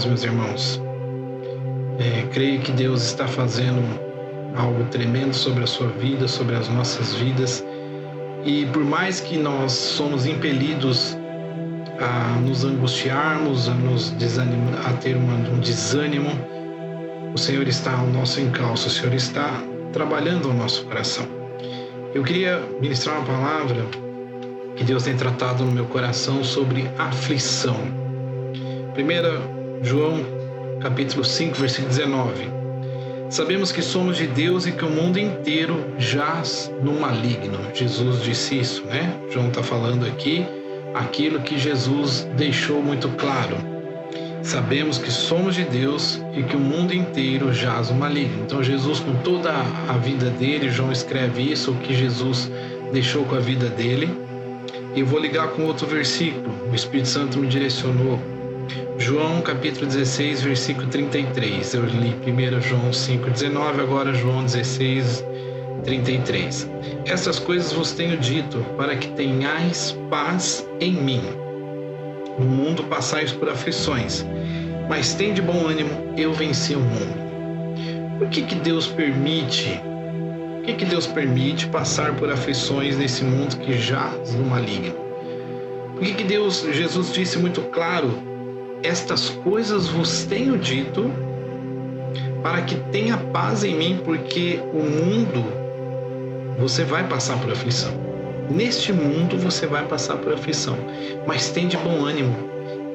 paz, meus irmãos. Creio que Deus está fazendo algo tremendo sobre a sua vida, sobre as nossas vidas. E por mais que nós somos impelidos a nos angustiarmos, a ter um desânimo, o Senhor está ao nosso encalço, o Senhor está trabalhando o nosso coração. Eu queria ministrar uma palavra que Deus tem tratado no meu coração sobre aflição. 1 João capítulo 5, versículo 19. Sabemos que somos de Deus e que o mundo inteiro jaz no maligno. Jesus disse isso, né? João está falando aqui aquilo que Jesus deixou muito claro. Sabemos que somos de Deus e que o mundo inteiro jaz no maligno. Então Jesus, com toda a vida dele, João escreve isso, o que Jesus deixou com a vida dele. E eu vou ligar com outro versículo, o Espírito Santo me direcionou. João capítulo 16, versículo 33. Eu li 1 João 5, 19, agora João 16, 33. Essas coisas vos tenho dito, para que tenhais paz em mim. No mundo passais por aflições, mas tende bom ânimo, eu venci o mundo. Por que Deus permite? Por que Deus permite passar por aflições nesse mundo que jaz no maligno? Por que Jesus disse muito claro: estas coisas vos tenho dito para que tenha paz em mim, porque o mundo você vai passar por aflição. Neste mundo você vai passar por aflição, mas tem de bom ânimo,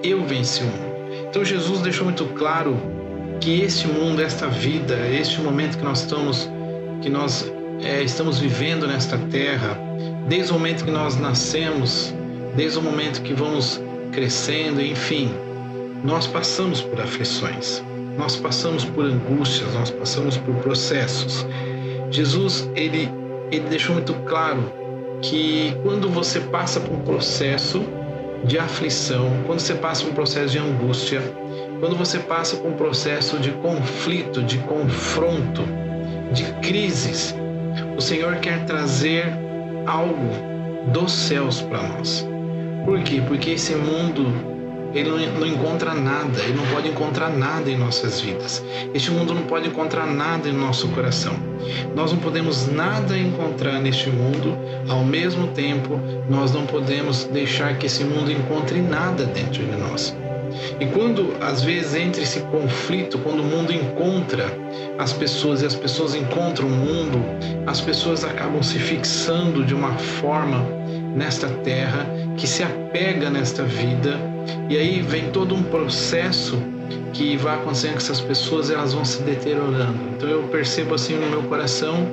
eu venci o mundo. Então Jesus deixou muito claro que este mundo, esta vida, este momento que nós estamos vivendo nesta terra, desde o momento que nós nascemos, desde o momento que vamos crescendo, enfim, nós passamos por aflições, nós passamos por angústias, nós passamos por processos. Jesus, ele deixou muito claro que quando você passa por um processo de aflição, quando você passa por um processo de angústia, quando você passa por um processo de conflito, de confronto, de crises, o Senhor quer trazer algo dos céus para nós. Por quê? Porque esse mundo ele não encontra nada, ele não pode encontrar nada em nossas vidas. Este mundo não pode encontrar nada em nosso coração. Nós não podemos nada encontrar neste mundo, ao mesmo tempo, nós não podemos deixar que esse mundo encontre nada dentro de nós. E quando, às vezes, entra esse conflito, quando o mundo encontra as pessoas e as pessoas encontram o mundo, as pessoas acabam se fixando de uma forma nesta terra, que se apega nesta vida, e aí vem todo um processo que vai acontecendo com essas pessoas, elas vão se deteriorando. Então eu percebo assim no meu coração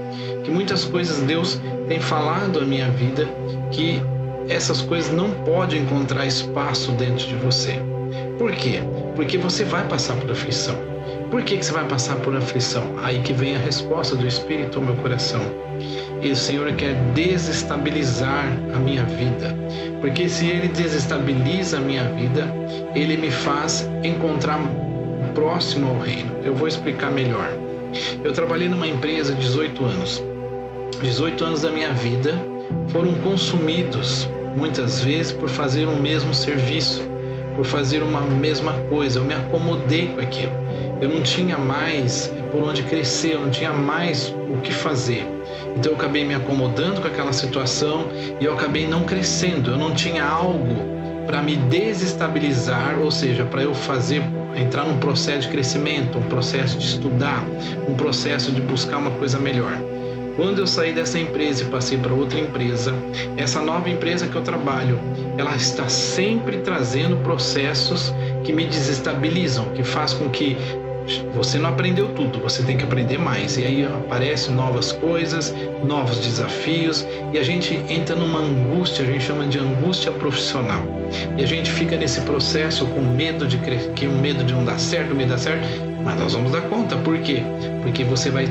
que muitas coisas Deus tem falado à minha vida, que essas coisas não podem encontrar espaço dentro de você. Por quê? Porque você vai passar por aflição. Por que você vai passar por aflição? Aí que vem a resposta do Espírito ao meu coração. E o Senhor quer desestabilizar a minha vida. Porque se Ele desestabiliza a minha vida, Ele me faz encontrar próximo ao reino. Eu vou explicar melhor. Eu trabalhei numa empresa 18 anos. 18 anos da minha vida foram consumidos, muitas vezes, por fazer o mesmo serviço, por fazer uma mesma coisa. Eu me acomodei com aquilo. Eu não tinha mais por onde crescer, eu não tinha mais o que fazer. Então eu acabei me acomodando com aquela situação e eu acabei não crescendo. Eu não tinha algo para me desestabilizar, ou seja, para eu entrar num processo de crescimento, um processo de estudar, um processo de buscar uma coisa melhor. Quando eu saí dessa empresa e passei para outra empresa, essa nova empresa que eu trabalho, ela está sempre trazendo processos que me desestabilizam, que faz com que você não aprendeu tudo, você tem que aprender mais. E aí aparecem novas coisas, novos desafios, e a gente entra numa angústia, a gente chama de angústia profissional. E a gente fica nesse processo com medo de não dar certo, mas nós vamos dar conta. Por quê? Porque você vai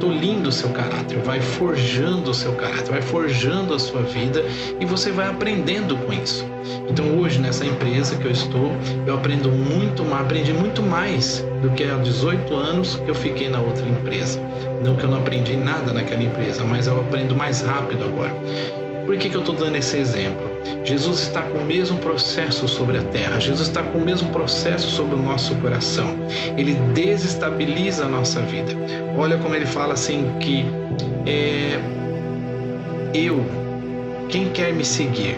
tolindo o seu caráter, vai forjando o seu caráter, vai forjando a sua vida e você vai aprendendo com isso. Então hoje nessa empresa que eu estou, eu aprendi muito mais do que há 18 anos que eu fiquei na outra empresa. Não que eu não aprendi nada naquela empresa, mas eu aprendo mais rápido agora. Por que eu estou dando esse exemplo? Jesus está com o mesmo processo sobre a terra. Jesus está com o mesmo processo sobre o nosso coração. Ele desestabiliza a nossa vida. Olha como ele fala assim que quem quer me seguir,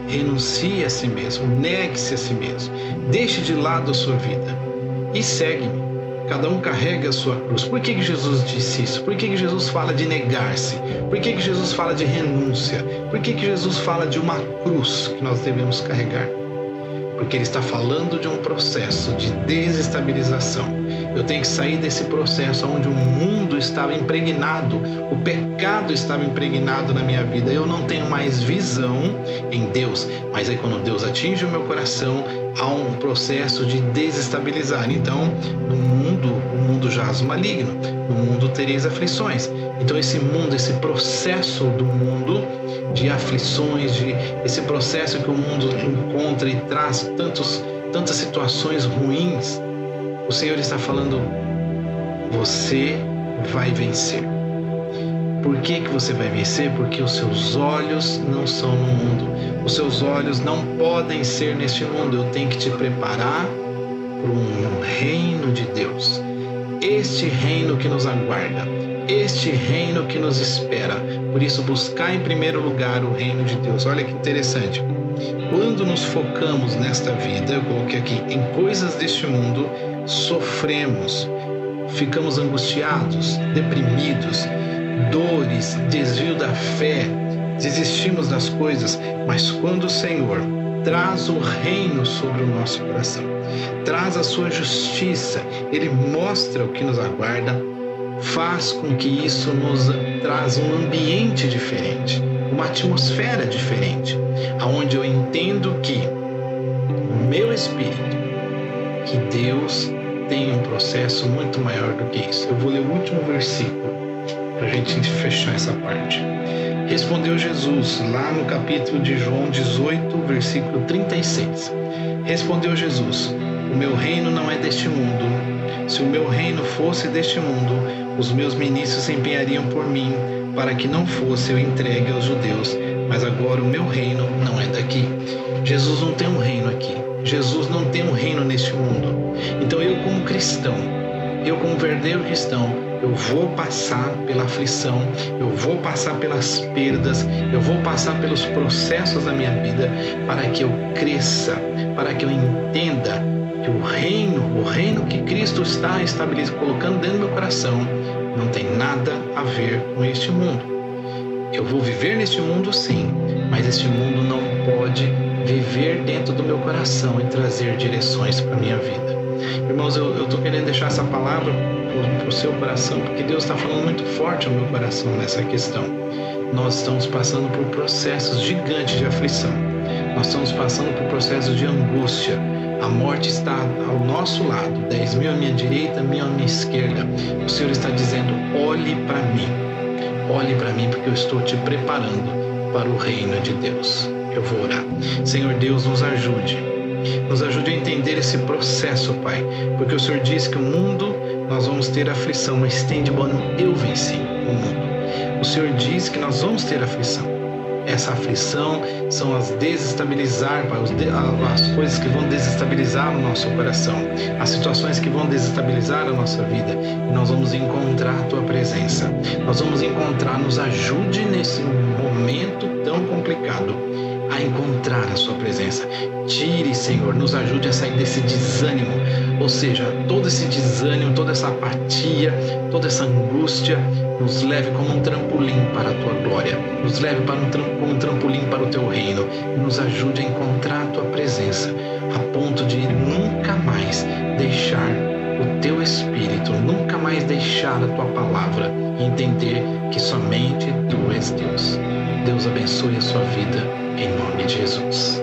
renuncie a si mesmo, negue-se a si mesmo, deixe de lado a sua vida e segue-me. Cada um carrega a sua cruz. Por que Jesus disse isso? Por que Jesus fala de negar-se? Por que Jesus fala de renúncia? Por que Jesus fala de uma cruz que nós devemos carregar? Porque ele está falando de um processo de desestabilização. Eu tenho que sair desse processo onde o mundo estava impregnado, o pecado estava impregnado na minha vida. Eu não tenho mais visão em Deus, mas aí quando Deus atinge o meu coração, há um processo de desestabilizar. Então, no mundo, o mundo jaz o maligno, no mundo tereis aflições. Então esse mundo, esse processo do mundo de aflições, esse processo que o mundo encontra e traz tantas situações ruins, o Senhor está falando, você vai vencer. Por que você vai vencer? Porque os seus olhos não são no mundo. Os seus olhos não podem ser neste mundo. Eu tenho que te preparar para um reino de Deus. Este reino que nos aguarda. Este reino que nos espera. Por isso, buscar em primeiro lugar o reino de Deus. Olha que interessante. Quando nos focamos nesta vida, eu coloquei aqui, em coisas deste mundo, sofremos, ficamos angustiados, deprimidos, dores, desvio da fé, desistimos das coisas. Mas quando o Senhor traz o reino sobre o nosso coração, traz a sua justiça, Ele mostra o que nos aguarda, faz com que isso nos traz um ambiente diferente, uma atmosfera diferente, aonde eu entendo que o meu espírito, que Deus tem um processo muito maior do que isso. Eu vou ler o último versículo para a gente fechar essa parte. Respondeu Jesus, lá no capítulo de João 18, versículo 36. Respondeu Jesus, o meu reino não é deste mundo. Se o meu reino fosse deste mundo, os meus ministros se empenhariam por mim, para que não fosse eu entregue aos judeus. Mas agora o meu reino não é daqui. Jesus não tem um reino aqui. Jesus não tem um reino neste mundo. Então eu como cristão, eu como verdadeiro cristão, eu vou passar pela aflição, eu vou passar pelas perdas, eu vou passar pelos processos da minha vida para que eu cresça, para que eu entenda que o reino que Cristo está estabelecendo, colocando dentro do meu coração, não tem nada a ver com este mundo. Eu vou viver neste mundo sim, mas este mundo não pode viver dentro do meu coração e trazer direções para a minha vida. Irmãos, eu estou querendo deixar essa palavra para o seu coração, porque Deus está falando muito forte ao meu coração nessa questão. Nós estamos passando por processos gigantes de aflição. Nós estamos passando por processos de angústia. A morte está ao nosso lado, 10 mil à minha direita, 1.000 à minha esquerda. O Senhor está dizendo, olhe para mim, porque eu estou te preparando para o reino de Deus. Eu vou orar. Senhor Deus, nos ajude a entender esse processo, Pai, porque o Senhor diz que o mundo nós vamos ter aflição, mas tem de bom ânimo, eu venci o mundo. O Senhor diz que nós vamos ter aflição. Essa aflição são as desestabilizar, Pai, as coisas que vão desestabilizar o nosso coração, as situações que vão desestabilizar a nossa vida. E nós vamos encontrar a Tua presença. Nós vamos encontrar, nos ajude nesse momento tão complicado a encontrar a Sua presença. Tire, Senhor, nos ajude a sair desse desânimo, ou seja, todo esse desânimo, toda essa apatia, toda essa angústia, nos leve como um trampolim para a Tua glória, nos leve como um trampolim para o Teu reino, e nos ajude a encontrar a Tua presença, a ponto de nunca mais deixar o Teu Espírito, nunca mais deixar a Tua palavra, e entender que somente Tu és Deus. Deus abençoe a sua vida, em nome de Jesus.